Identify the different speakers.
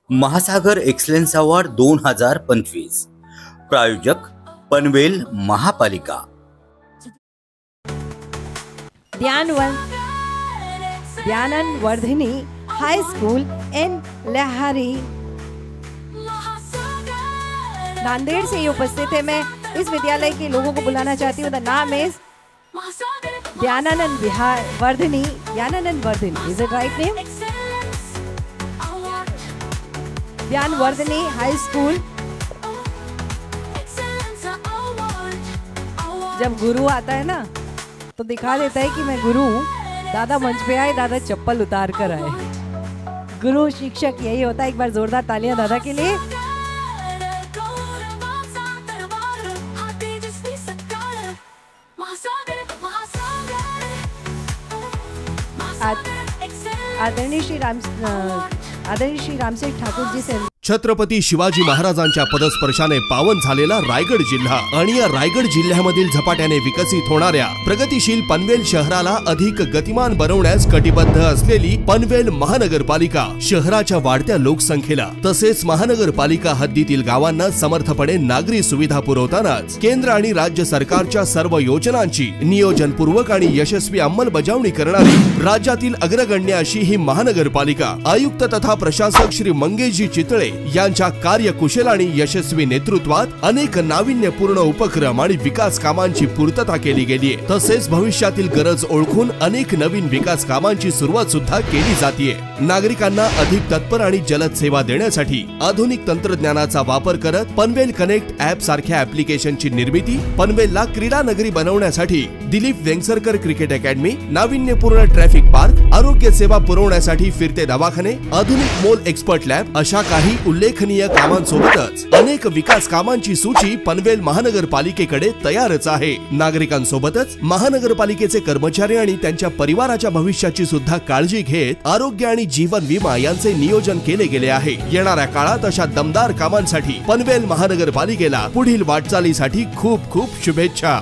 Speaker 1: महासागर excellence award 2025 प्रायोजक पनवेल महापालिका।
Speaker 2: दयानंद वर्धिनी हाई स्कूल इन लहारी नांदेड़ से ये उपस्थित है। मैं इस विद्यालय के लोगों को बुलाना चाहती हूँ। द नाम is Dayanand Vardhini. Dayanand Vardhini, is it write name? Dayan Vardhini high school. जब गुरु आता है ना तो दिखा देता है कि मैं गुरु हूँ। दादा मंच पे आए, दादा चप्पल उतार कर आए। गुरु शिक्षक यही होता है। एक बार जोरदार तालियां दादा के लिए। आदरणीय श्री रामसिंह ठाकुर जी से
Speaker 3: छत्रपती शिवाजी महाराजांच्या पदस्पर्शाने पावन झालेला रायगड जिल्हा आणि या रायगड जिल्ह्यामधील झपाट्याने विकसित होणाऱ्या प्रगतिशील पनवेल शहराला अधिक गतिमान बनवण्यास कटिबद्ध असलेली पनवेल महानगरपालिका शहराच्या वाढत्या लोकसंख्येला तसेच महानगरपालिका हद्दीतील गावांना समर्थपणे नागरी सुविधा पुरवतानाच केंद्र आणि राज्य सरकारच्या सर्व योजनांची नियोजनपूर्वक आणि यशस्वी अंमलबजावणी करणारी राज्यातील अग्रगण्य अशी ही महानगरपालिका आयुक्त तथा प्रशासक श्री मंगेशजी चितळे यांच्या कार्यकुशल आणि यशस्वी नेतृत्वात अनेक नाविन्यपूर्ण उपक्रम आणि विकास कामांची पूर्तता केली गेली आहे। तसेच भविष्यातील गरज ओळखून अनेक नवीन विकास कामांची सुरुवात सुद्धा केली जाते। नागरिकांना अधिक तत्पर आणि जलद सेवा देण्यासाठी आधुनिक तंत्रज्ञानाचा वापर करत पनवेल कनेक्ट ॲप सारख्या ॲप्लिकेशनची निर्मिती, पनवेलला क्रीडा नगरी बनवण्यासाठी दिलीप वेंगसरकर क्रिकेट अकॅडमी, नाविन्यपूर्ण ट्रॅफिक पार्क, आरोग्य सेवा पुरवण्यासाठी फिरते दवाखाने, आधुनिक मोल एक्सपर्ट लॅब अशा काही उल्लेखनीय कामांसोबतच अनेक विकास कामांची सूची पनवेल महानगरपालिकेकडे तयारच आहे। नागरिकांसोबतच महानगरपालिकेचे कर्मचारी आणि त्यांच्या परिवाराच्या भविष्याची सुद्धा काळजी घेत आरोग्य आणि जीवन विमा यांचे नियोजन केले गेले आहे। येणाऱ्या काळात अशा दमदार कामांसाठी पनवेल महानगरपालिकेला पुढील वाटचालीसाठी खूप खूप शुभेच्छा।